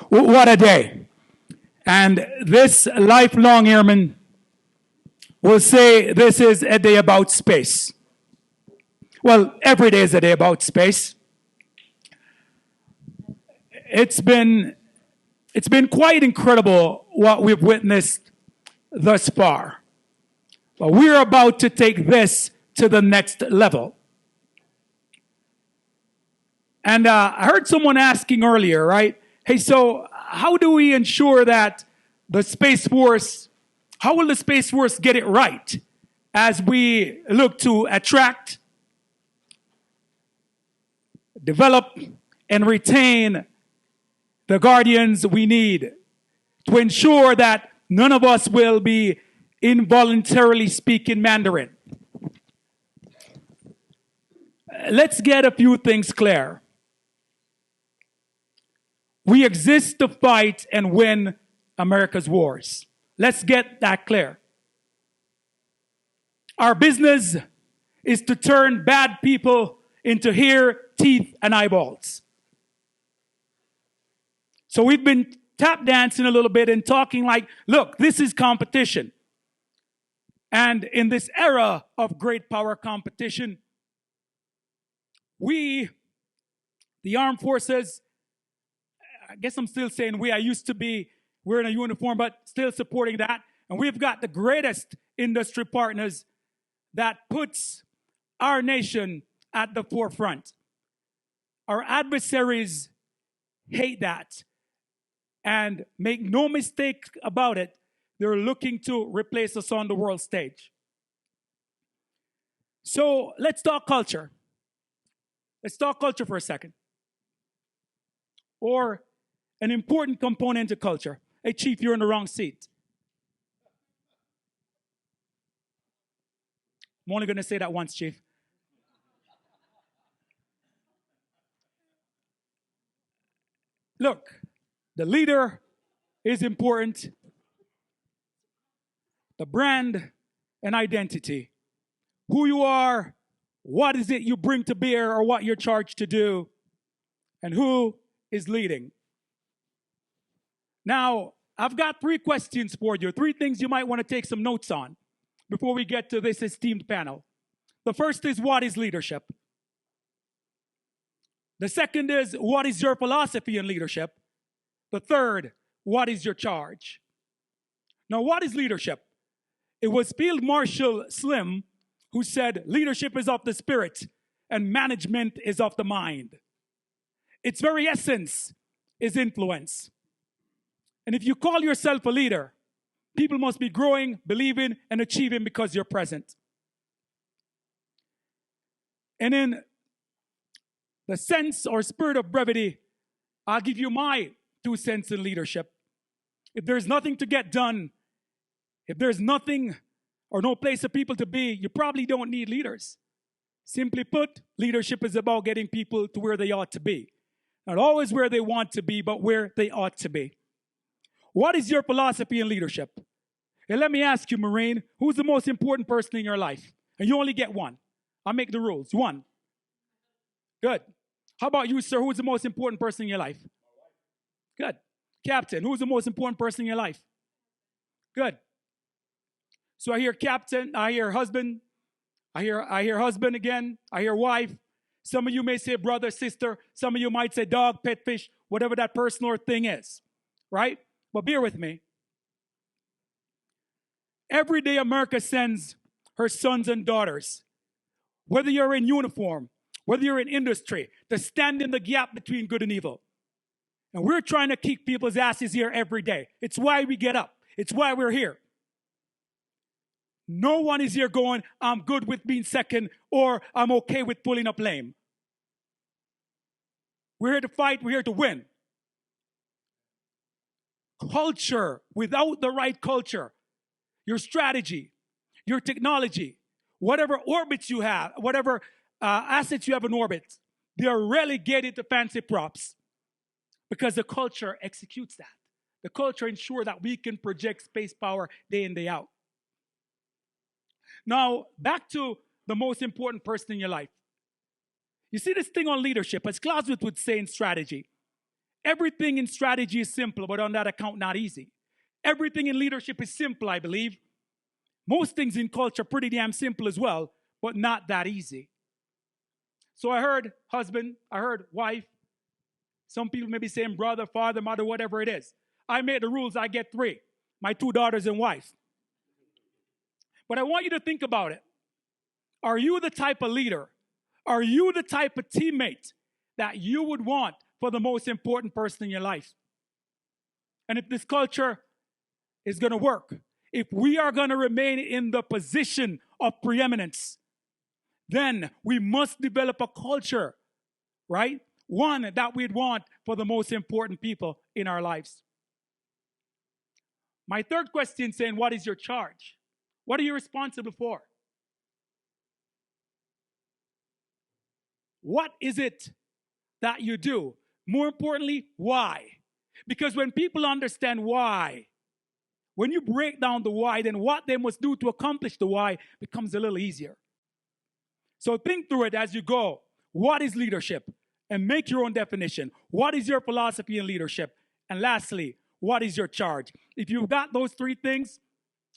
What a day. And this lifelong airman will say this is a day about space. Well, every day is a day about space. It's been quite incredible what we've witnessed thus far. But we're about to take this to the next level. And I heard someone asking earlier, right? Hey, so how do we ensure that the Space Force, how will the Space Force get it right as we look to attract, develop, and retain the guardians we need to ensure that none of us will be involuntarily speaking Mandarin? Let's get a few things clear. We exist to fight and win America's wars. Let's get that clear. Our business is to turn bad people into hair, teeth, and eyeballs. So we've been tap dancing a little bit and talking like, look, this is competition. And in this era of great power competition, we, the armed forces, I guess I'm still saying we, I used to be wearing a uniform, but still supporting that. And we've got the greatest industry partners that puts our nation at the forefront. Our adversaries hate that. And make no mistake about it, they're looking to replace us on the world stage. So let's talk culture. Let's talk culture for a second. Or an important component of culture. Hey, Chief, you're in the wrong seat. I'm only going to say that once, Chief. Look, the leader is important. The brand and identity. Who you are, what is it you bring to bear, or what you're charged to do, and who is leading. Now, I've got 3 questions for you, 3 things you might want to take some notes on before we get to this esteemed panel. The first is, what is leadership? The second is, what is your philosophy in leadership? The third, what is your charge? Now, what is leadership? It was Field Marshal Slim who said, leadership is of the spirit and management is of the mind. Its very essence is influence. And if you call yourself a leader, people must be growing, believing, and achieving because you're present. And in the sense or spirit of brevity, I'll give you my 2 cents in leadership. If there's nothing to get done, if there's nothing or no place for people to be, you probably don't need leaders. Simply put, leadership is about getting people to where they ought to be. Not always where they want to be, but where they ought to be. What is your philosophy in leadership? And let me ask you, Marine, who's the most important person in your life? And you only get one. I'll make the rules. 1. Good. How about you, sir? Who's the most important person in your life? Good. Captain, who's the most important person in your life? Good. So I hear captain, I hear husband, I hear husband again, I hear wife. Some of you may say brother, sister. Some of you might say dog, pet, fish, whatever that person or thing is, right? But bear with me. Every day America sends her sons and daughters, whether you're in uniform, whether you're in industry, to stand in the gap between good and evil. And we're trying to kick people's asses here every day. It's why we get up. It's why we're here. No one is here going, I'm good with being second, or I'm okay with pulling up lame. We're here to fight. We're here to win. Culture, without the right culture, your strategy, your technology, whatever orbits you have, whatever assets you have in orbit, they are relegated to fancy props because the culture executes that. The culture ensures that we can project space power day in, day out. Now, back to the most important person in your life. You see this thing on leadership, as Clausewitz would say in strategy, Everything in strategy is simple, but on that account, not easy. Everything in leadership is simple, I believe. Most things in culture pretty damn simple as well, but not that easy. So I heard husband, I heard wife. Some people may be saying brother, father, mother, whatever it is. I made the rules, I get 3. My 2 daughters and wife. But I want you to think about it. Are you the type of leader? Are you the type of teammate that you would want for the most important person in your life? And if this culture is going to work, if we are going to remain in the position of preeminence, then we must develop a culture, right? One that we'd want for the most important people in our lives. My third question saying, what is your charge? What are you responsible for? What is it that you do? More importantly, why? Because when people understand why, when you break down the why, then what they must do to accomplish the why becomes a little easier. So think through it as you go. What is leadership? And make your own definition. What is your philosophy in leadership? And lastly, what is your charge? If you've got those 3 things,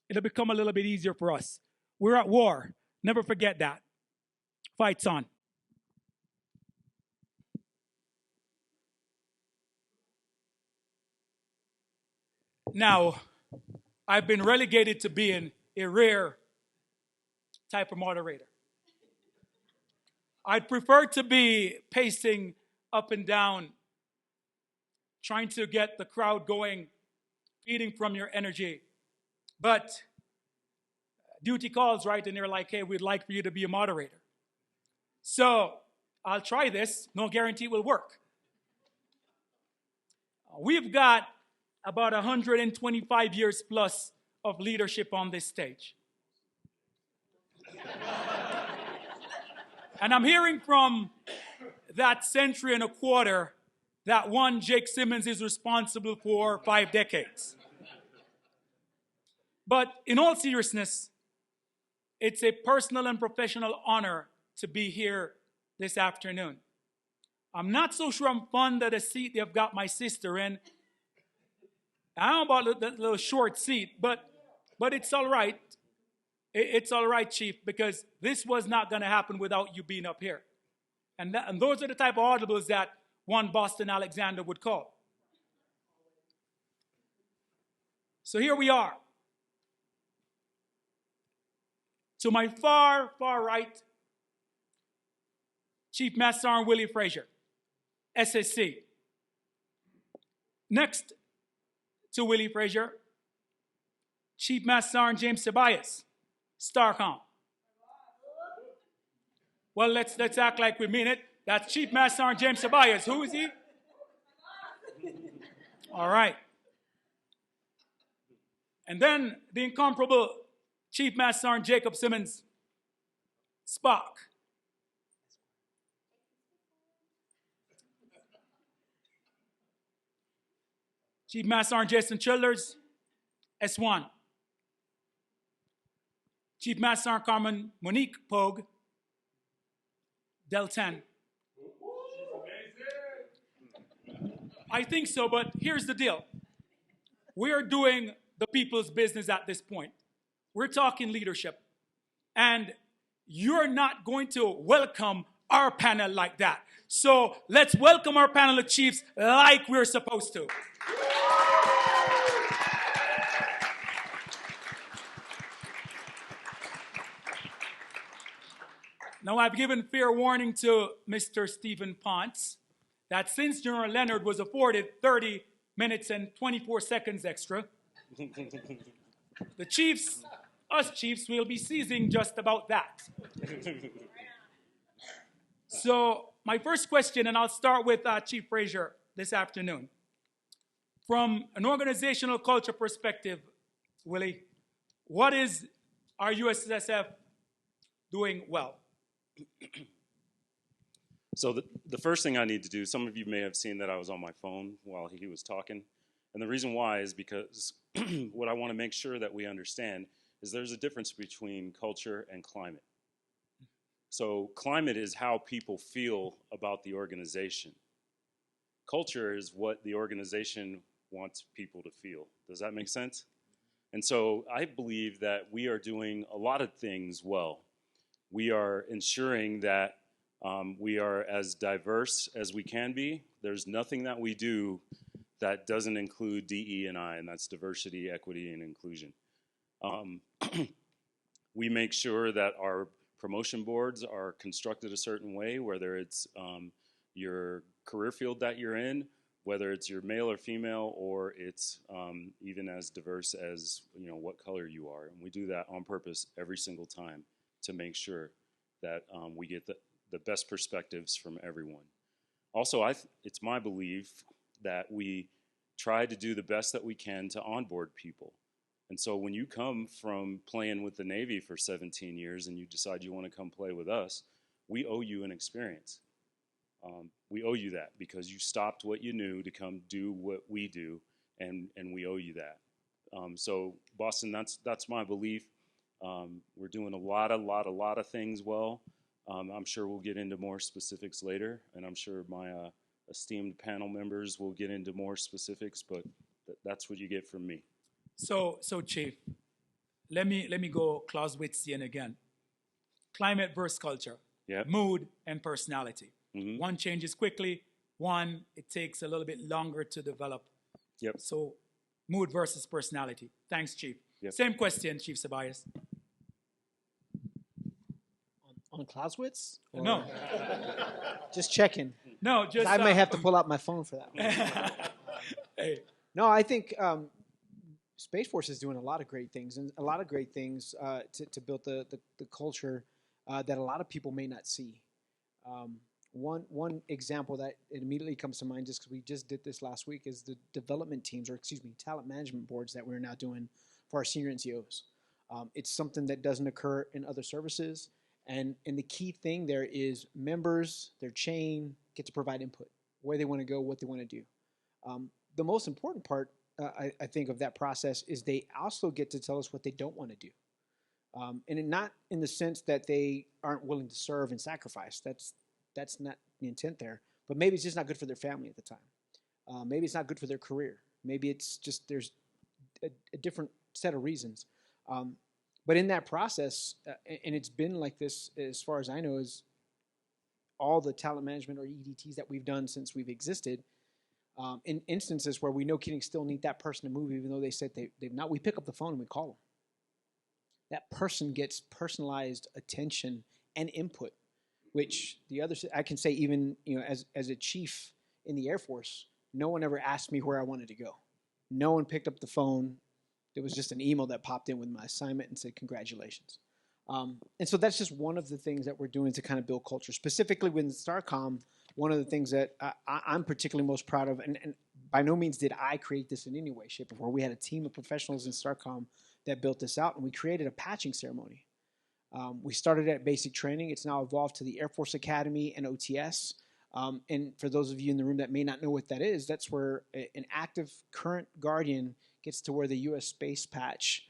it'll become a little bit easier for us. We're at war. Never forget that. Fights on. Now, I've been relegated to being a rare type of moderator. I'd prefer to be pacing up and down, trying to get the crowd going, feeding from your energy. But duty calls, right? And they're like, hey, we'd like for you to be a moderator. So I'll try this. No guarantee it will work. We've got about 125 years plus of leadership on this stage. And I'm hearing from that century and a quarter that one Jake Simmons is responsible for 5 decades. But in all seriousness, it's a personal and professional honor to be here this afternoon. I'm not so sure I'm fond of the seat they've got my sister in. I don't know about that little short seat, but it's all right. It's all right, Chief, because this was not going to happen without you being up here. And those are the type of audibles that one Boston Alexander would call. So here we are. To my far, far right, Chief Master Sergeant Willie Frazier, SSC. Next to Willie Frazier, Chief Master Sergeant James Tobias, STARCOM. Well, let's act like we mean it. That's Chief Master Sergeant James Tobias. Who is he? All right. And then the incomparable Chief Master Sergeant Jacob Simmons, Spock. Chief Master Sergeant Jason Childers, S1. Chief Master Sergeant Carmen Monique Pogue, Del 10. I think so, but here's the deal. We are doing the people's business at this point. We're talking leadership. And you're not going to welcome our panel like that. So let's welcome our panel of chiefs like we're supposed to. Now, I've given fair warning to Mr. Stephen Ponce that since General Leonard was afforded 30 minutes and 24 seconds extra, the chiefs, us chiefs, will be seizing just about that. So, my first question, and I'll start with Chief Frazier this afternoon. From an organizational culture perspective, Willie, what is our USSF doing well? So the first thing I need to do, some of you may have seen that I was on my phone while he was talking. And the reason why is because what I want to make sure that we understand is there's a difference between culture and climate. So climate is how people feel about the organization. culture is what the organization wants people to feel. Does that make sense? And so I believe that we are doing a lot of things well. We are ensuring that we are as diverse as we can be. There's nothing that we do that doesn't include DE&I, and that's diversity, equity, and inclusion. We make sure that our promotion boards are constructed a certain way, whether it's your career field that you're in, whether it's your male or female, or it's even as diverse as what color you are. And we do that on purpose every single time to make sure that we get the best perspectives from everyone. Also, it's my belief that we try to do the best that we can to onboard people. And so when you come from playing with the Navy for 17 years and you decide you want to come play with us, we owe you an experience. We owe you that because you stopped what you knew to come do what we do, and we owe you that. So Boston, that's my belief. We're doing a lot of things well. I'm sure we'll get into more specifics later, and I'm sure my esteemed panel members will get into more specifics, but that's what you get from me. So Chief, let me go Clausewitzian again. Climate versus culture, Yep. mood and personality. Mm-hmm. One changes quickly, one it takes a little bit longer to develop. Yep. So mood versus personality. Thanks, Chief. Yep. Same question, Chief Sabayas. On Clausewitz? Or No, just checking. no, just I may have to pull out my phone for that one. Hey, No, I think Space Force is doing a lot of great things, and a lot of great things to build the culture that a lot of people may not see. One example that it immediately comes to mind, just because we just did this last week, is the development teams, or excuse me, talent management boards that we're now doing for our senior NCOs. It's something that doesn't occur in other services, and the key thing there is members, their chain, get to provide input, where they want to go, what they want to do. The most important part, I think, of that process is they also get to tell us what they don't want to do. And not in the sense that they aren't willing to serve and sacrifice. That's not the intent there. But maybe it's just not good for their family at the time. Maybe it's not good for their career. Maybe it's just there's a different set of reasons. But in that process, and it's been like this as far as I know, is all the talent management or EDTs that we've done since we've existed, in instances where we know Keating still need that person to move, even though they said they've not, we pick up the phone and we call them. That person gets personalized attention and input, which the other, I can say even, as a chief in the Air Force, no one ever asked me where I wanted to go. No one picked up the phone. There was just an email that popped in with my assignment and said, congratulations. And so that's just one of the things that we're doing to kind of build culture. Specifically within STARCOM, one of the things that I'm particularly most proud of, and by no means did I create this in any way, shape, or form. We had a team of professionals in STARCOM that built this out, and we created a patching ceremony. We started at basic training. It's now evolved to the Air Force Academy and OTS. And for those of you in the room that may not know what that is, that's where an active current Guardian gets to wear the U.S. Space Patch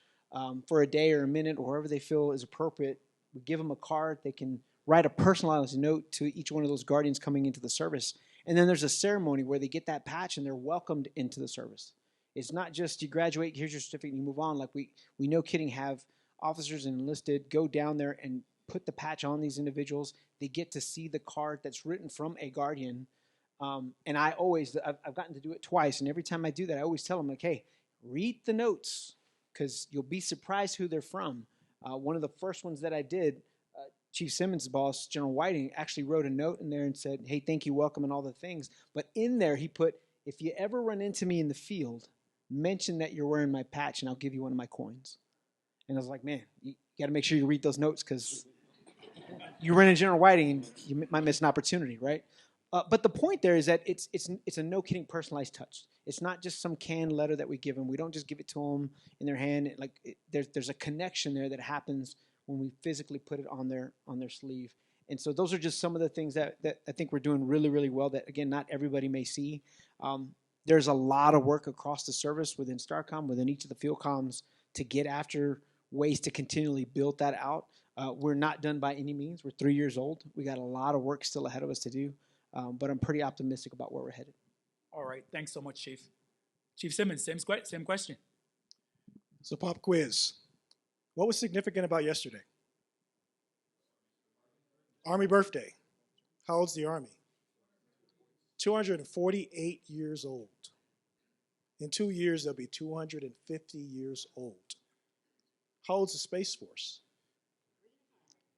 for a day or a minute or wherever they feel is appropriate. We give them a card. They can write a personalized note to each one of those Guardians coming into the service. And then there's a ceremony where they get that patch and they're welcomed into the service. It's not just you graduate, here's your certificate, and you move on. Like we know Kidding have officers and enlisted go down there and put the patch on these individuals. They get to see the card that's written from a Guardian. And I've gotten to do it twice. And every time I do that, I always tell them, like, hey, read the notes because you'll be surprised who they're from. One of the first ones that I did, Chief Simmons' boss, General Whiting, actually wrote a note in there and said, hey, thank you, welcome, and all the things. But in there, he put, if you ever run into me in the field, mention that you're wearing my patch, and I'll give you one of my coins. And I was like, man, you got to make sure you read those notes because you run into General Whiting and you might miss an opportunity, right? But the point there is that it's a no kidding personalized touch. It's not just some canned letter that we give them. We don't just give it to them in their hand. There's a connection there that happens when we physically put it on their sleeve. And so those are just some of the things that I think we're doing really, really well that, again, not everybody may see. There's a lot of work across the service within STARCOM, within each of the field comms, to get after ways to continually build that out. We're not done by any means. We're 3 years old. We got a lot of work still ahead of us to do, but I'm pretty optimistic about where we're headed. All right. Thanks so much, Chief. Chief Simmons, same question. So, pop quiz. What was significant about yesterday? Army birthday. How old's the Army? 248 years old. In 2 years, they'll be 250 years old. How old's the Space Force?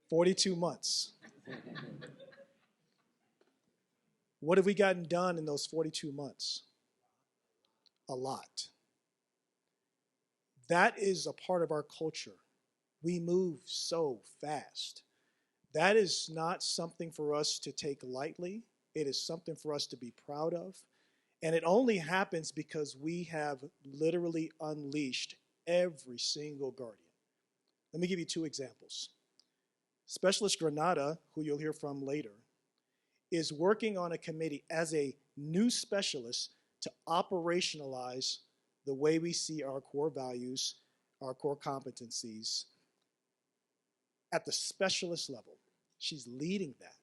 42 months. What have we gotten done in those 42 months? A lot. That is a part of our culture. We move so fast. That is not something for us to take lightly. It is something for us to be proud of. And it only happens because we have literally unleashed every single Guardian. Let me give you 2 examples. Specialist Granada, who you'll hear from later, is working on a committee as a new specialist to operationalize the way we see our core values, our core competencies at the specialist level. She's leading that.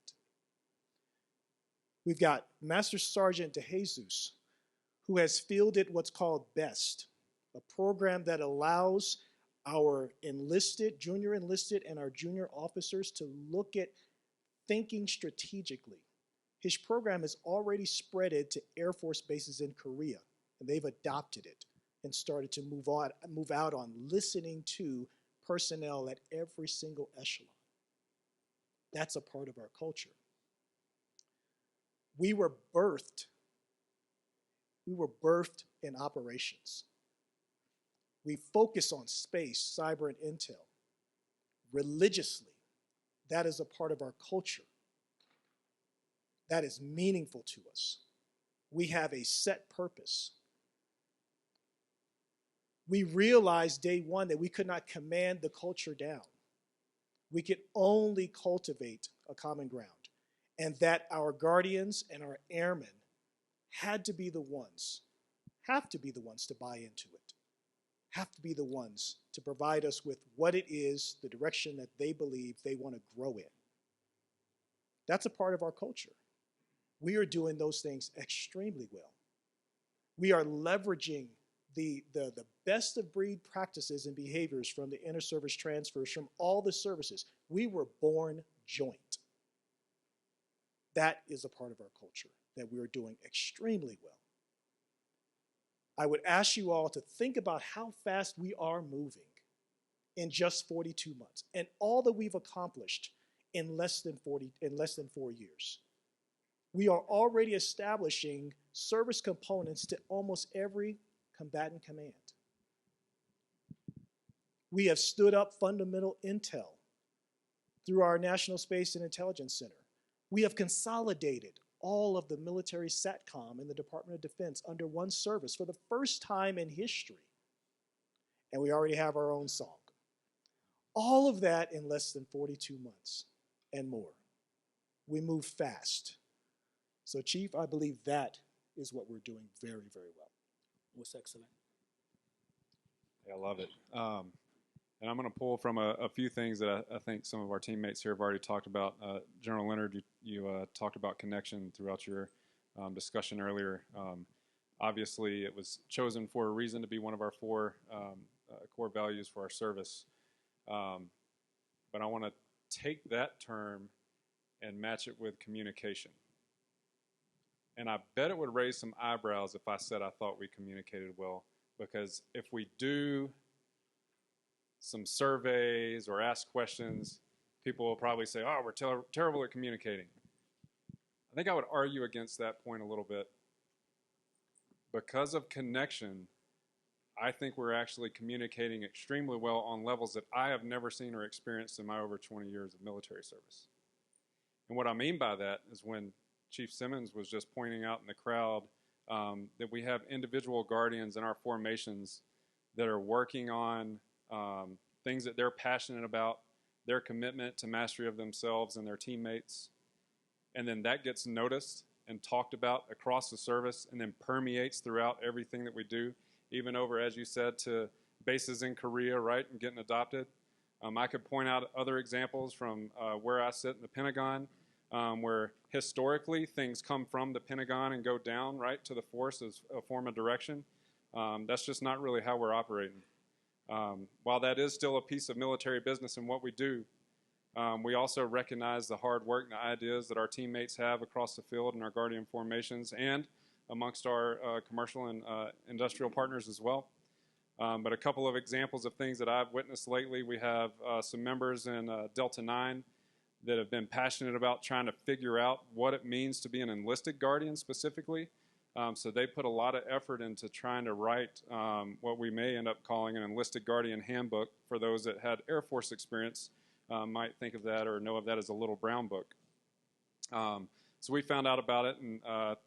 We've got Master Sergeant DeJesus, who has fielded what's called BEST, a program that allows our enlisted, junior enlisted, and our junior officers to look at thinking strategically. His program has already spreaded to Air Force bases in Korea, and they've adopted it and started to move out on listening to personnel at every single echelon. That's a part of our culture. We were birthed in operations. We focus on space, cyber, and intel religiously. That is a part of our culture. That is meaningful to us. We have a set purpose. We realized day one that we could not command the culture down. We could only cultivate a common ground, and that our guardians and our airmen have to be the ones to buy into it, have to be the ones to provide us with what it is, the direction that they believe they want to grow in. That's a part of our culture. We are doing those things extremely well. We are leveraging the best of breed practices and behaviors from the inter-service transfers from all the services. We were born joint. That is a part of our culture that we are doing extremely well. I would ask you all to think about how fast we are moving in just 42 months and all that we've accomplished in less than 4 years. We are already establishing service components to almost every combatant command. We have stood up fundamental intel through our National Space and Intelligence Center. We have consolidated all of the military SATCOM in the Department of Defense under one service for the first time in history. And we already have our own SOG. All of that in less than 42 months and more. We move fast. So, Chief, I believe that is what we're doing very, very well. Most excellent. Yeah, I love it. And I'm going to pull from a few things that I think some of our teammates here have already talked about. General Leonard, you talked about connection throughout your discussion earlier. Obviously, it was chosen for a reason to be one of our 4 core values for our service. But I want to take that term and match it with communication. And I bet it would raise some eyebrows if I said I thought we communicated well, because if we do some surveys or ask questions, people will probably say, oh, we're terrible at communicating. I think I would argue against that point a little bit. Because of connection, I think we're actually communicating extremely well on levels that I have never seen or experienced in my over 20 years of military service. And what I mean by that is when Chief Simmons was just pointing out in the crowd that we have individual guardians in our formations that are working on things that they're passionate about, their commitment to mastery of themselves and their teammates. And then that gets noticed and talked about across the service and then permeates throughout everything that we do, even over, as you said, to bases in Korea, right, and getting adopted. I could point out other examples from where I sit in the Pentagon. where historically things come from the Pentagon and go down, right, to the force as a form of direction. That's just not really how we're operating. While that is still a piece of military business in what we do, we also recognize the hard work and the ideas that our teammates have across the field in our Guardian formations and amongst our commercial and industrial partners as well. But a couple of examples of things that I've witnessed lately, we have some members in Delta 9 that have been passionate about trying to figure out what it means to be an enlisted Guardian specifically. So they put a lot of effort into trying to write what we may end up calling an enlisted Guardian handbook. For those that had Air Force experience, might think of that or know of that as a little brown book. So we found out about it and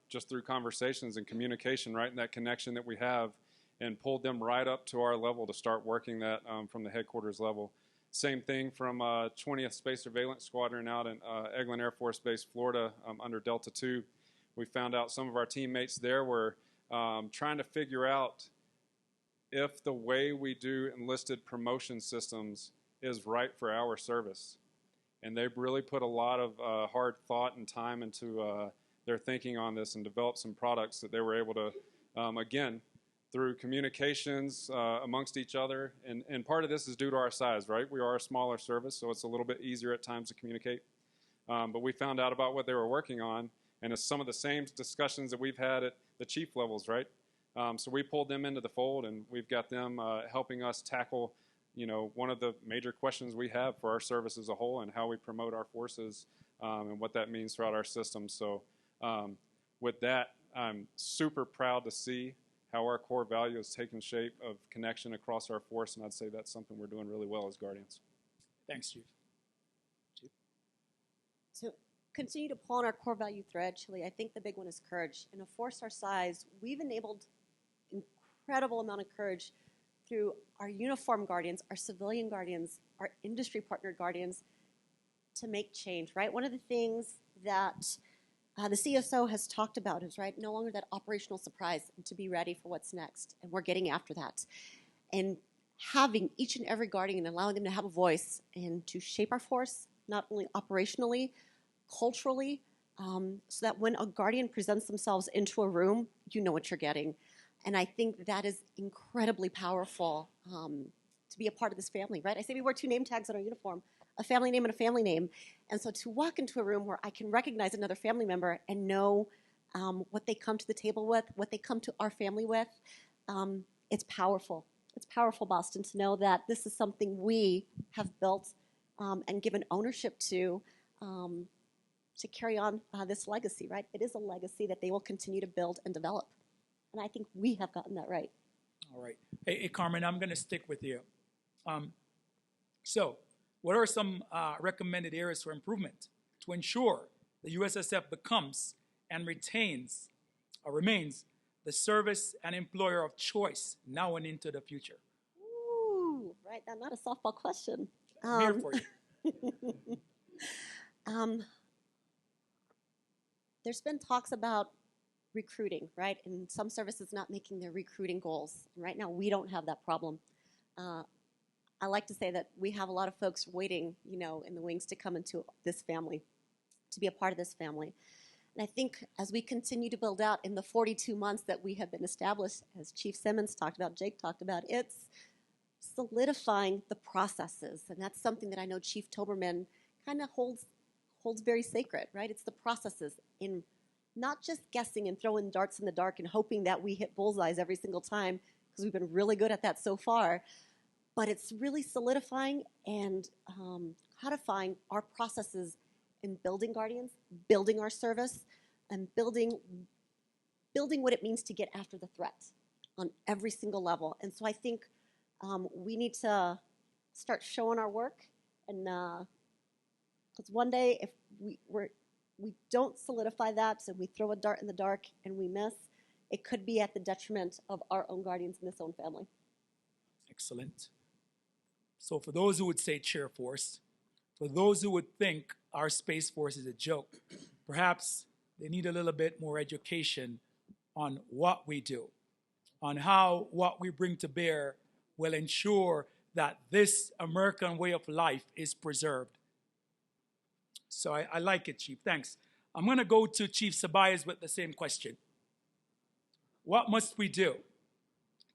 just through conversations and communication, right, and that connection that we have, and pulled them right up to our level to start working that from the headquarters level. Same thing from 20th Space Surveillance Squadron out in Eglin Air Force Base, Florida, under Delta II. We found out some of our teammates there were trying to figure out if the way we do enlisted promotion systems is right for our service. And they've really put a lot of hard thought and time into their thinking on this and developed some products that they were able to, again, through communications amongst each other. And part of this is due to our size, right? We are a smaller service, so it's a little bit easier at times to communicate. But we found out about what they were working on, and it's some of the same discussions that we've had at the chief levels, right? So we pulled them into the fold, and we've got them helping us tackle, you know, one of the major questions we have for our service as a whole and how we promote our forces and what that means throughout our system. So with that, I'm super proud to see how our core value has taken shape of connection across our force, and I'd say that's something we're doing really well as Guardians. Thanks, Chief. To continue to pull on our core value thread, Chile, I think the big one is courage. In a force our size, we've enabled incredible amount of courage through our uniform Guardians, our civilian Guardians, our industry partner Guardians to make change, right? One of the things that the CSO has talked about is, right, no longer that operational surprise and to be ready for what's next. And we're getting after that. And having each and every Guardian and allowing them to have a voice and to shape our force, not only operationally, culturally, so that when a Guardian presents themselves into a room, you know what you're getting. And I think that is incredibly powerful to be a part of this family, right? I say we wear 2 name tags on our uniform, a family name and a family name. And so to walk into a room where I can recognize another family member and know what they come to the table with, what they come to our family with, it's powerful. It's powerful, Boston, to know that this is something we have built and given ownership to carry on this legacy, right? It is a legacy that they will continue to build and develop. And I think we have gotten that right. All right. Hey, Carmen, I'm going to stick with you. So, what are some recommended areas for improvement to ensure the USSF becomes and remains the service and employer of choice now and into the future? Ooh, right. That's not a softball question. I'm here for you. There's been talks about recruiting, right? And some services not making their recruiting goals. And right now, we don't have that problem. I like to say that we have a lot of folks waiting, you know, in the wings to come into this family, to be a part of this family. And I think as we continue to build out in the 42 months that we have been established, as Chief Simmons talked about, Jake talked about, it's solidifying the processes. And that's something that I know Chief Toberman kind of holds very sacred, right? It's the processes in not just guessing and throwing darts in the dark and hoping that we hit bullseyes every single time, because we've been really good at that so far. But it's really solidifying and codifying our processes in building Guardians, building our service, and building what it means to get after the threat on every single level. And so I think we need to start showing our work, and because one day if we don't solidify that, so we throw a dart in the dark and we miss, it could be at the detriment of our own Guardians in this own family. Excellent. So for those who would say chair force, for those who would think our Space Force is a joke, perhaps they need a little bit more education on what we do, on how what we bring to bear will ensure that this American way of life is preserved. So I like it, Chief. Thanks. I'm going to go to Chief Sabayas with the same question. What must we do,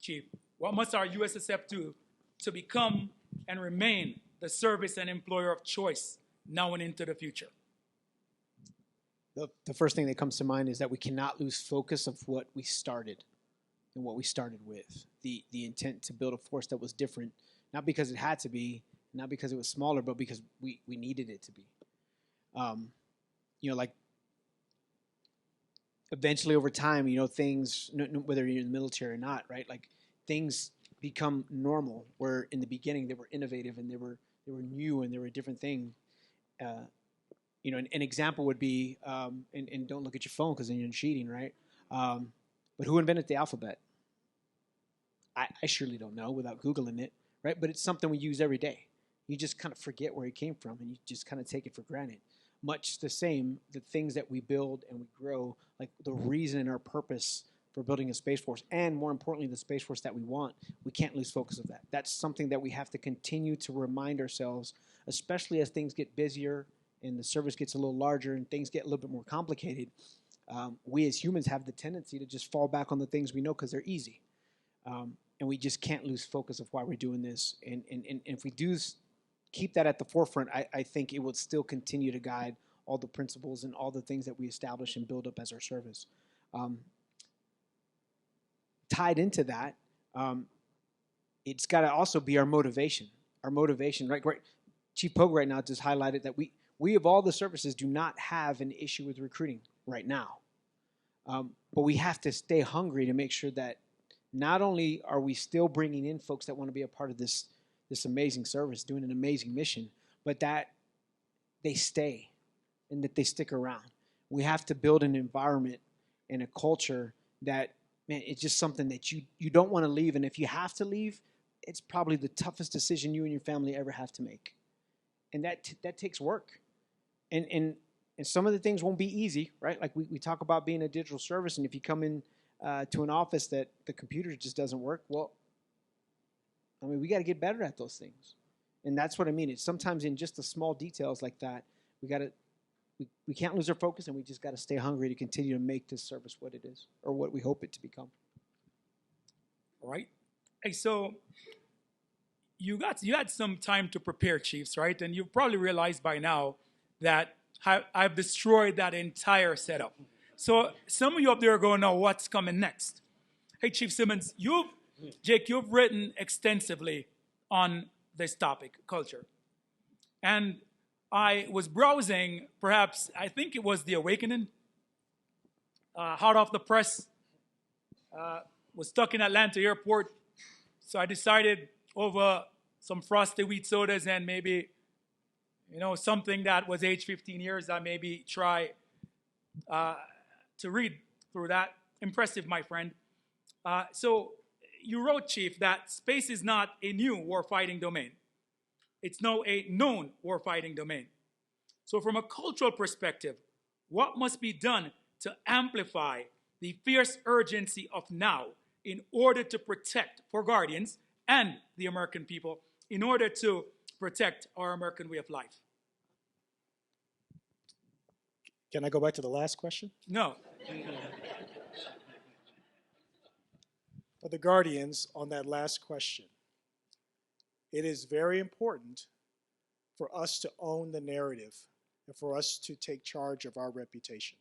Chief? What must our USSF do to become and remain the service and employer of choice now and into the future? The first thing that comes to mind is that we cannot lose focus of what we started and what we started with. The intent to build a force that was different, not because it had to be, not because it was smaller, but because we needed it to be. Like eventually over time, things, whether you're in the military or not, right? Like things become normal, where in the beginning they were innovative and they were new and they were a different thing. An example would be, and don't look at your phone because then you're cheating, right? But who invented the alphabet? I surely don't know without Googling it, right? But it's something we use every day. You just kind of forget where it came from and you just kind of take it for granted. Much the same, the things that we build and we grow, like the reason and our purpose for building a Space Force, and more importantly, the Space Force that we want, we can't lose focus of that. That's something that we have to continue to remind ourselves, especially as things get busier and the service gets a little larger and things get a little bit more complicated. We as humans have the tendency to just fall back on the things we know because they're easy. And we just can't lose focus of why we're doing this. And if we do keep that at the forefront, I think it will still continue to guide all the principles and all the things that we establish and build up as our service. Tied into that, it's got to also be our motivation. Our motivation, right? Chief Pogue right now just highlighted that we of all the services do not have an issue with recruiting right now. But we have to stay hungry to make sure that not only are we still bringing in folks that want to be a part of this amazing service, doing an amazing mission, but that they stay and that they stick around. We have to build an environment and a culture that, man, it's just something that you don't want to leave. And if you have to leave, it's probably the toughest decision you and your family ever have to make. And that takes work. And some of the things won't be easy, right? Like we talk about being a digital service, and if you come in to an office that the computer just doesn't work, well, I mean, we got to get better at those things. And that's what I mean. It's sometimes in just the small details like that, we can't lose our focus, and we just got to stay hungry to continue to make this service what it is, or what we hope it to become. All right. Hey, so you had some time to prepare, Chiefs, right? And you've probably realized by now that I've destroyed that entire setup. So some of you up there are going, "No, what's coming next?" Hey, Chief Simmons, Jake, you've written extensively on this topic, culture. And I was browsing, perhaps, I think it was The Awakening, hot off the press, was stuck in Atlanta airport. So I decided over some frosty wheat sodas and maybe, something that was aged 15 years, I maybe try to read through that. Impressive, my friend. So you wrote, Chief, that space is not a new warfighting domain. It's now a known warfighting domain. So from a cultural perspective, what must be done to amplify the fierce urgency of now in order to protect, for Guardians and the American people, in order to protect our American way of life? Can I go back to the last question? No. For the Guardians, on that last question, it is very important for us to own the narrative and for us to take charge of our reputation.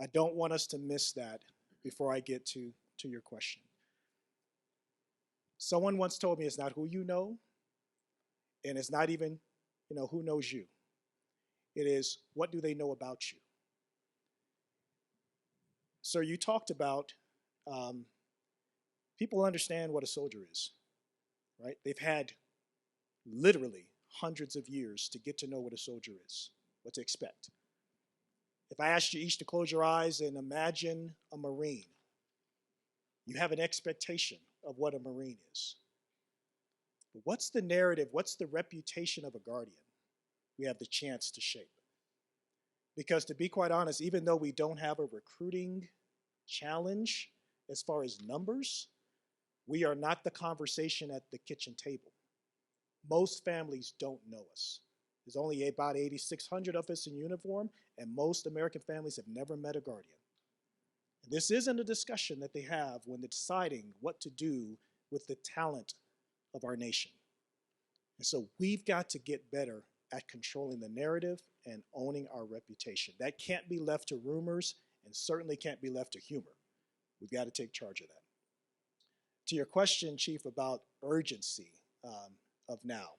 I don't want us to miss that before I get to your question. Someone once told me it's not who you know, and it's not even, who knows you. It is, what do they know about you? So you talked about people understand what a soldier is, right? They've had literally hundreds of years to get to know what a soldier is, what to expect. If I asked you each to close your eyes and imagine a Marine, you have an expectation of what a Marine is. But what's the narrative, what's the reputation of a Guardian we have the chance to shape? Because to be quite honest, even though we don't have a recruiting challenge as far as numbers, we are not the conversation at the kitchen table. Most families don't know us. There's only about 8,600 of us in uniform, and most American families have never met a guardian. And this isn't a discussion that they have when they're deciding what to do with the talent of our nation. And so we've got to get better at controlling the narrative and owning our reputation. That can't be left to rumors and certainly can't be left to humor. We've got to take charge of that. To your question, Chief, about urgency of now,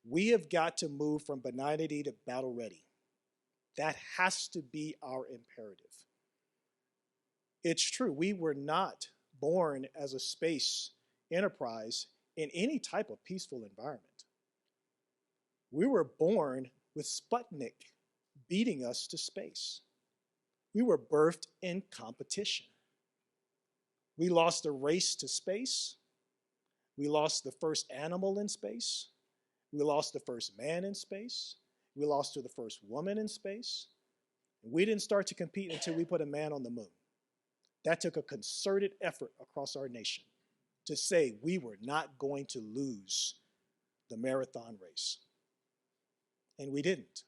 we have got to move from benignity to battle ready. That has to be our imperative. It's true, we were not born as a space enterprise in any type of peaceful environment. We were born with Sputnik beating us to space. We were birthed in competition. We lost a race to space. We lost the first animal in space. We lost the first man in space. We lost to the first woman in space. And we didn't start to compete until we put a man on the moon. That took a concerted effort across our nation to say we were not going to lose the marathon race. And we didn't.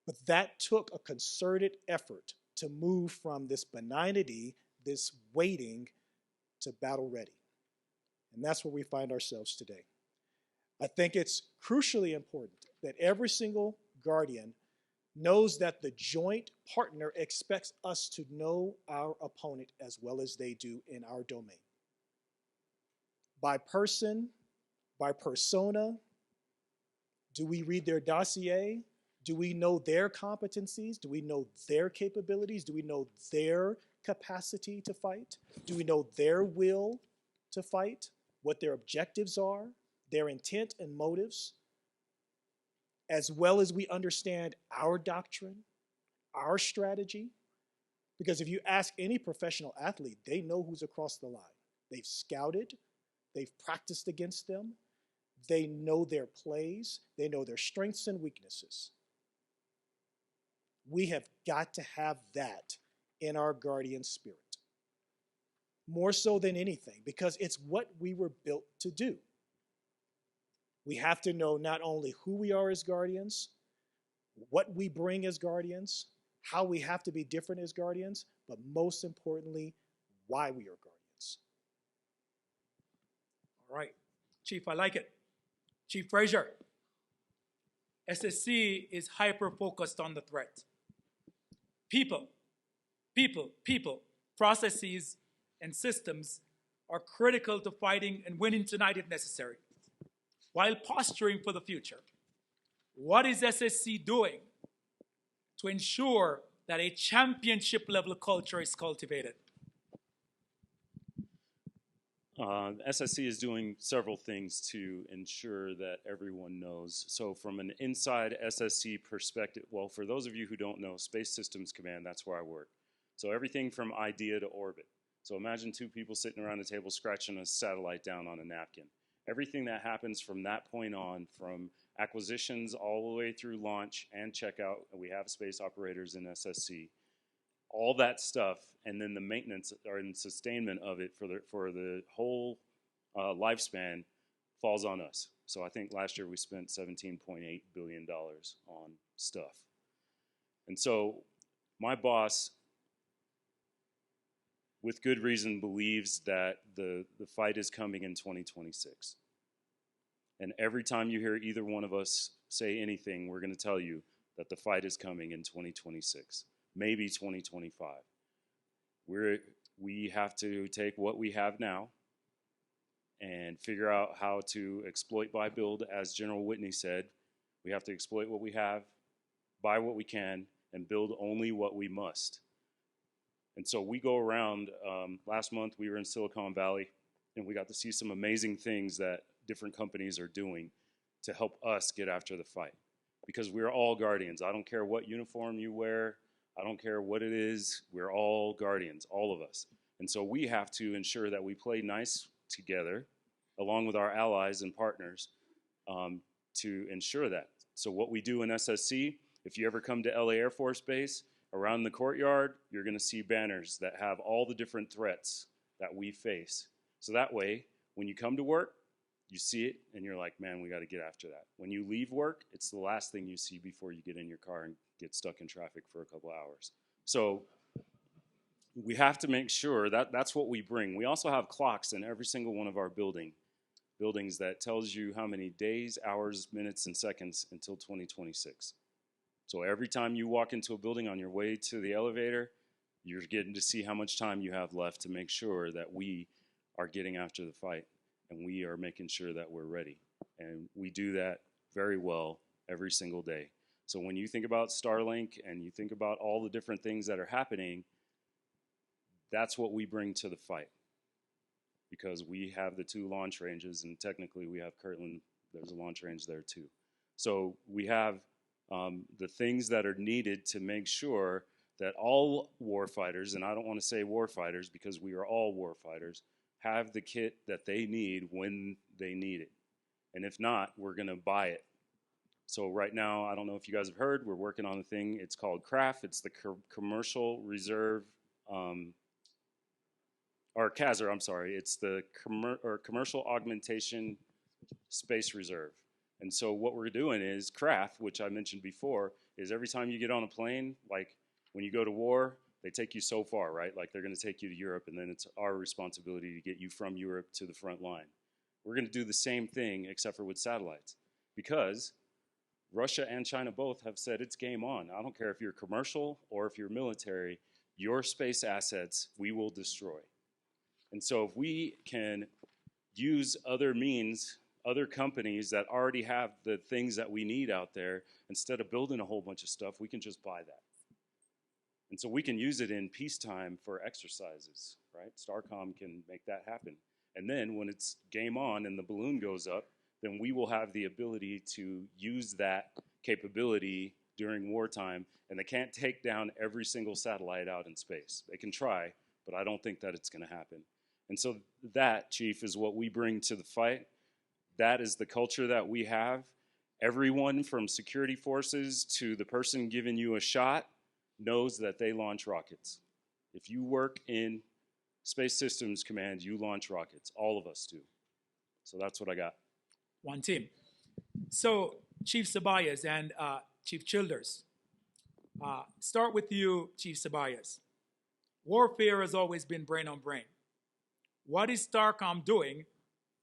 But that took a concerted effort to move from this benignity, this waiting, to battle ready. And that's where we find ourselves today. I think it's crucially important that every single guardian knows that the joint partner expects us to know our opponent as well as they do in our domain. By person, by persona, do we read their dossier? Do we know their competencies? Do we know their capabilities? Do we know their capacity to fight? Do we know their will to fight? What their objectives are? Their intent and motives? As well as we understand our doctrine, our strategy? Because if you ask any professional athlete, they know who's across the line. They've scouted, they've practiced against them, they know their plays, they know their strengths and weaknesses. We have got to have that in our guardian spirit. More so than anything, because it's what we were built to do. We have to know not only who we are as guardians, what we bring as guardians, how we have to be different as guardians, but most importantly, why we are guardians. All right. Chief, I like it. Chief Frazier, SSC is hyper-focused on the threat. People, processes, and systems are critical to fighting and winning tonight if necessary, while posturing for the future. What is SSC doing to ensure that a championship-level culture is cultivated? SSC is doing several things to ensure that everyone knows. So from an inside SSC perspective, well, for those of you who don't know, Space Systems Command, that's where I work. So everything from idea to orbit. So imagine two people sitting around a table scratching a satellite down on a napkin. Everything that happens from that point on, from acquisitions all the way through launch and checkout, we have space operators in SSC. All that stuff, and then the maintenance or sustainment of it for the whole lifespan falls on us. So I think last year we spent $17.8 billion on stuff. And so my boss, with good reason, believes that the fight is coming in 2026. And every time you hear either one of us say anything, we're going to tell you that the fight is coming in 2026. Maybe 2025. We have to take what we have now and figure out how to exploit, buy, build. As General Whitney said, we have to exploit what we have, buy what we can, and build only what we must. And so we go around, last month we were in Silicon Valley, and we got to see some amazing things that different companies are doing to help us get after the fight. Because we're all guardians. I don't care what uniform you wear. I don't care what it is, we're all guardians, all of us. And so we have to ensure that we play nice together, along with our allies and partners, to ensure that. So what we do in SSC, if you ever come to LA Air Force Base, around the courtyard, you're gonna see banners that have all the different threats that we face. So that way, when you come to work, You see it, and you're like, man, we got to get after that. When you leave work, it's the last thing you see before you get in your car and get stuck in traffic for a couple hours. So we have to make sure that that's what we bring. We also have clocks in every single one of our buildings that tells you how many days, hours, minutes, and seconds until 2026. So every time you walk into a building on your way to the elevator, you're getting to see how much time you have left to make sure that we are getting after the fight and we are making sure that we're ready. And we do that very well every single day. So when you think about Starlink and you think about all the different things that are happening, that's what we bring to the fight. Because we have the 2 launch ranges, and technically we have Kirtland, there's a launch range there too. So we have the things that are needed to make sure that all warfighters, and I don't want to say warfighters because we are all warfighters, have the kit that they need when they need it. And if not, we're going to buy it. So right now, I don't know if you guys have heard, we're working on a thing, it's called CRAF, it's the Commercial Reserve, or CASR, I'm sorry, it's the Commercial Augmentation Space Reserve. And so what we're doing is CRAF, which I mentioned before, is every time you get on a plane, like when you go to war, they take you so far, right? Like they're going to take you to Europe, and then it's our responsibility to get you from Europe to the front line. We're going to do the same thing, except for with satellites, because Russia and China both have said it's game on. I don't care if you're commercial or if you're military, your space assets we will destroy. And so if we can use other means, other companies that already have the things that we need out there, instead of building a whole bunch of stuff, we can just buy that. And so we can use it in peacetime for exercises, right? STARCOM can make that happen. And then when it's game on and the balloon goes up, then we will have the ability to use that capability during wartime. And they can't take down every single satellite out in space. They can try, but I don't think that it's going to happen. And so that, Chief, is what we bring to the fight. That is the culture that we have. Everyone from security forces to the person giving you a shot knows that they launch rockets. If you work in Space Systems Command, you launch rockets. All of us do. So that's what I got. One team. So, Chief Ceballos and Chief Childers, start with you, Chief Ceballos. Warfare has always been brain on brain. What is STARCOM doing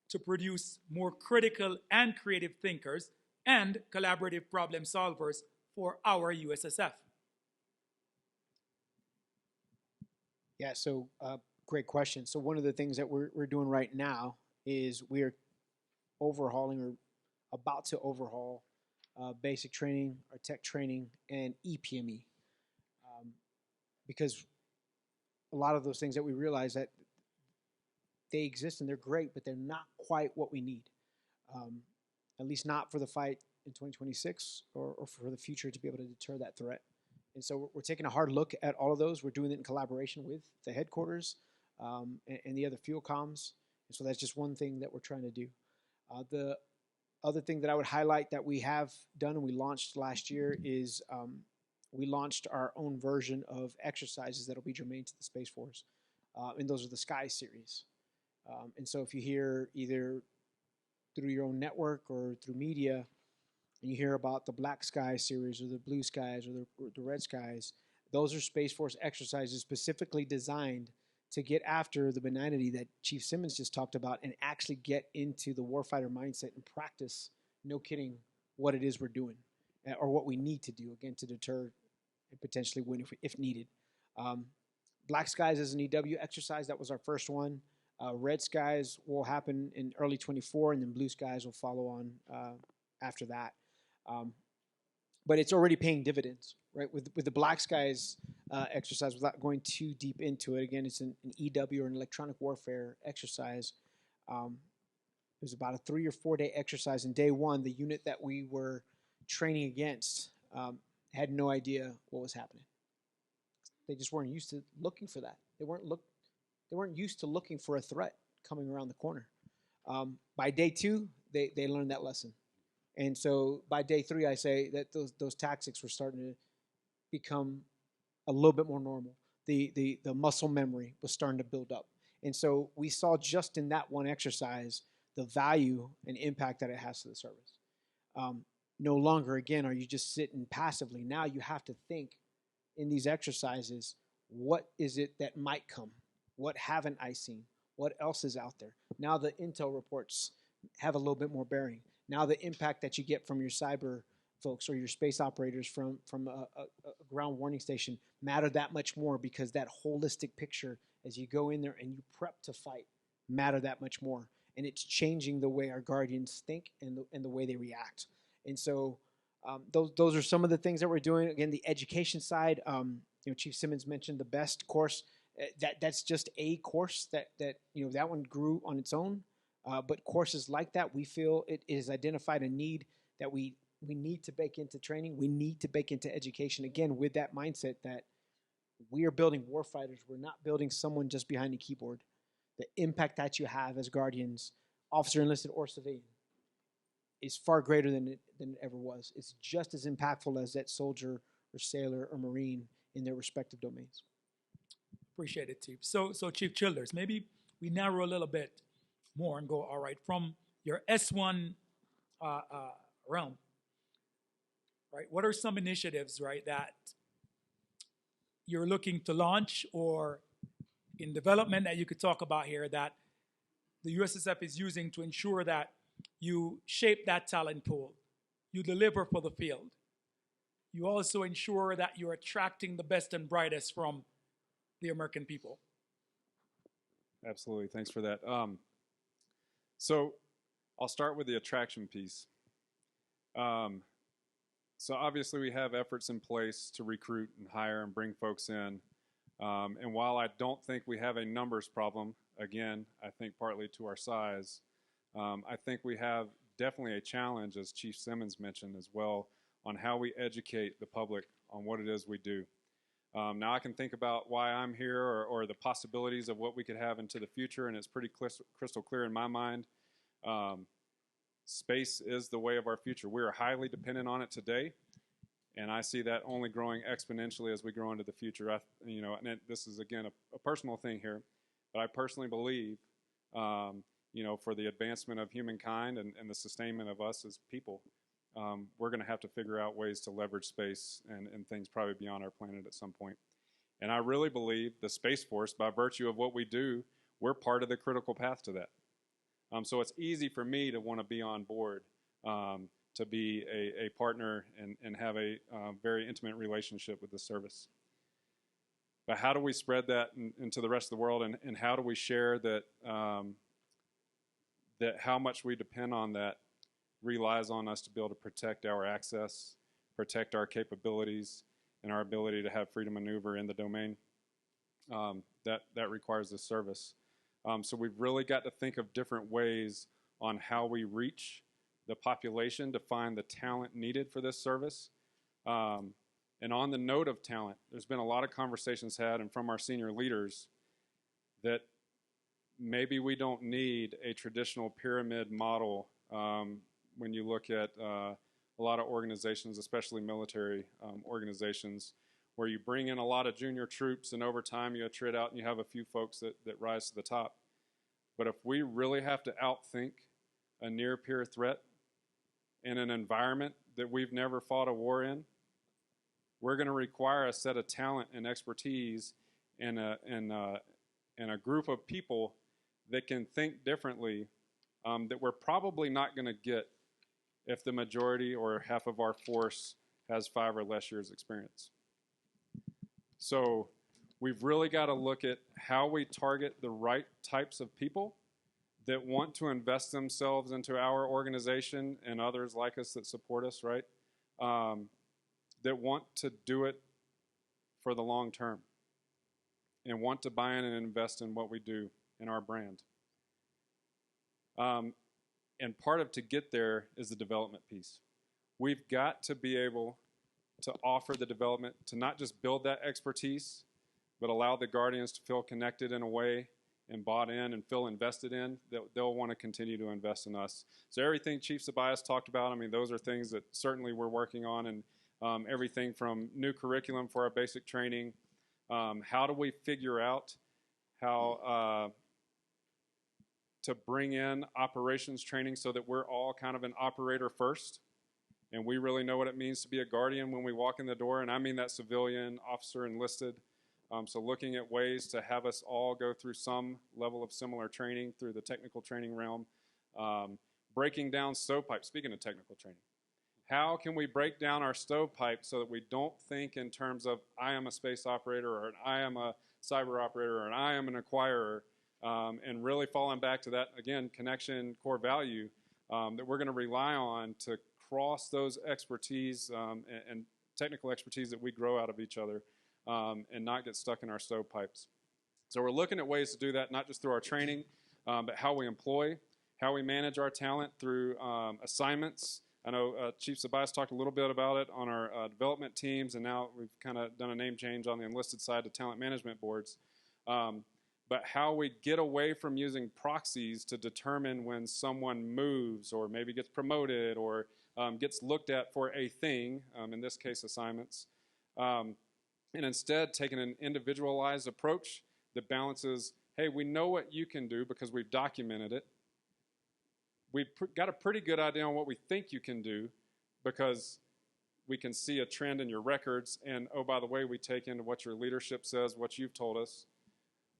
to produce more critical and creative thinkers and collaborative problem solvers for our USSF? Yeah, so great question. So one of the things that we're doing right now is we are overhauling or about to overhaul basic training, our tech training, and EPME. Because a lot of those things that we realize that they exist and they're great, but they're not quite what we need. At least not for the fight in 2026 or for the future to be able to deter that threat. And so we're taking a hard look at all of those. We're doing it in collaboration with the headquarters and the other fuel comms. And so that's just one thing that we're trying to do. The other thing that I would highlight that we have done and we launched last year is we launched our own version of exercises that will be germane to the Space Force. And those are the Sky series. And so if you hear either through your own network or through media, and you hear about the Black Sky series or the Blue Skies or the Red Skies, those are Space Force exercises specifically designed to get after the benignity that Chief Simmons just talked about and actually get into the warfighter mindset and practice, no kidding, what it is we're doing or what we need to do, again, to deter and potentially win if needed. Black Skies is an EW exercise. That was our first one. Red Skies will happen in early 24, and then Blue Skies will follow on after that. But it's already paying dividends, right? With the Black Skies exercise, without going too deep into it, again, it's an EW or an electronic warfare exercise. It was about a 3 or 4 day exercise. And day one, the unit that we were training against had no idea what was happening. They just weren't used to looking for that. They weren't used to looking for a threat coming around the corner. By day two, they learned that lesson. And so by day three, I say that those tactics were starting to become a little bit more normal. The muscle memory was starting to build up. And so we saw just in that one exercise the value and impact that it has to the service. No longer, again, are you just sitting passively. Now you have to think in these exercises, what is it that might come? What haven't I seen? What else is out there? Now the intel reports have a little bit more bearing. Now the impact that you get from your cyber folks or your space operators from a ground warning station matter that much more, because that holistic picture as you go in there and you prep to fight matter that much more. And it's changing the way our guardians think and the way they react. And so those are some of the things that we're doing. Again, the education side, Chief Simmons mentioned the BEST course. That's just a course that that one grew on its own. But courses like that, we feel it is identified a need that we need to bake into training. We need to bake into education, again, with that mindset that we are building warfighters. We're not building someone just behind a keyboard. The impact that you have as guardians, officer enlisted or civilian, is far greater than it ever was. It's just as impactful as that soldier or sailor or Marine in their respective domains. Appreciate it, Chief. So Chief Childers, maybe we narrow a little bit more and go, all right, from your S1 realm, right? What are some initiatives, right, that you're looking to launch or in development that you could talk about here that the USSF is using to ensure that you shape that talent pool, you deliver for the field, you also ensure that you're attracting the best and brightest from the American people? Absolutely. Thanks for that. So I'll start with the attraction piece. So obviously we have efforts in place to recruit and hire and bring folks in. And while I don't think we have a numbers problem, again, I think partly to our size, I think we have definitely a challenge, as Chief Simmons mentioned as well, on how we educate the public on what it is we do. Now I can think about why I'm here or the possibilities of what we could have into the future, and it's pretty crystal clear in my mind. Space is the way of our future. We are highly dependent on it today, and I see that only growing exponentially as we grow into the future. And this is, again, a personal thing here, but I personally believe, for the advancement of humankind and the sustainment of us as people, we're going to have to figure out ways to leverage space and things probably beyond our planet at some point. And I really believe the Space Force, by virtue of what we do, we're part of the critical path to that. So it's easy for me to want to be on board, to be a partner and have a very intimate relationship with the service. But how do we spread that into the rest of the world, and how do we share that that how much we depend on that relies on us to be able to protect our access, protect our capabilities, and our ability to have freedom of maneuver in the domain. That requires this service. So we've really got to think of different ways on how we reach the population to find the talent needed for this service. And on the note of talent, there's been a lot of conversations had and from our senior leaders that maybe we don't need a traditional pyramid model when you look at a lot of organizations, especially military organizations, where you bring in a lot of junior troops and over time you attrit out and you have a few folks that rise to the top. But if we really have to outthink a near-peer threat in an environment that we've never fought a war in, we're going to require a set of talent and expertise and a group of people that can think differently that we're probably not going to get if the majority or half of our force has 5 or less years experience. So we've really got to look at how we target the right types of people that want to invest themselves into our organization and others like us that support us, right? That want to do it for the long term and want to buy in and invest in what we do in our brand. And part of to get there is the development piece. We've got to be able to offer the development, to not just build that expertise, but allow the Guardians to feel connected in a way and bought in and feel invested in, that they'll want to continue to invest in us. So everything Chief Sabias talked about, I mean, those are things that certainly we're working on, and everything from new curriculum for our basic training. How do we figure out how to bring in operations training so that we're all kind of an operator first. And we really know what it means to be a guardian when we walk in the door. And I mean that civilian, officer, enlisted. So looking at ways to have us all go through some level of similar training through the technical training realm. Breaking down stovepipes, speaking of technical training. How can we break down our stovepipe so that we don't think in terms of I am a space operator or I am a cyber operator or I am an acquirer, and really falling back to that, again, connection, core value, that we're going to rely on to cross those expertise and technical expertise that we grow out of each other and not get stuck in our stovepipes. So we're looking at ways to do that, not just through our training, but how we employ, how we manage our talent through assignments. I know Chief Sabias talked a little bit about it on our development teams, and now we've kind of done a name change on the enlisted side to talent management boards. But how we get away from using proxies to determine when someone moves or maybe gets promoted or gets looked at for a thing, in this case assignments, and instead taking an individualized approach that balances, hey, we know what you can do because we've documented it. We've got a pretty good idea on what we think you can do because we can see a trend in your records. And, oh, by the way, we take into what your leadership says, what you've told us.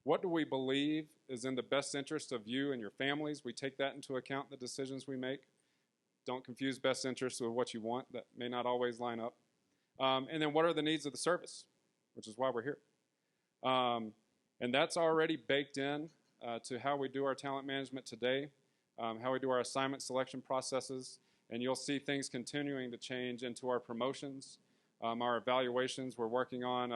What do we believe is in the best interest of you and your families? We take that into account in the decisions we make. Don't confuse best interest with what you want. That may not always line up. And then what are the needs of the service, which is why we're here. And that's already baked in to how we do our talent management today. How we do our assignment selection processes, and you'll see things continuing to change into our promotions, our evaluations. We're working on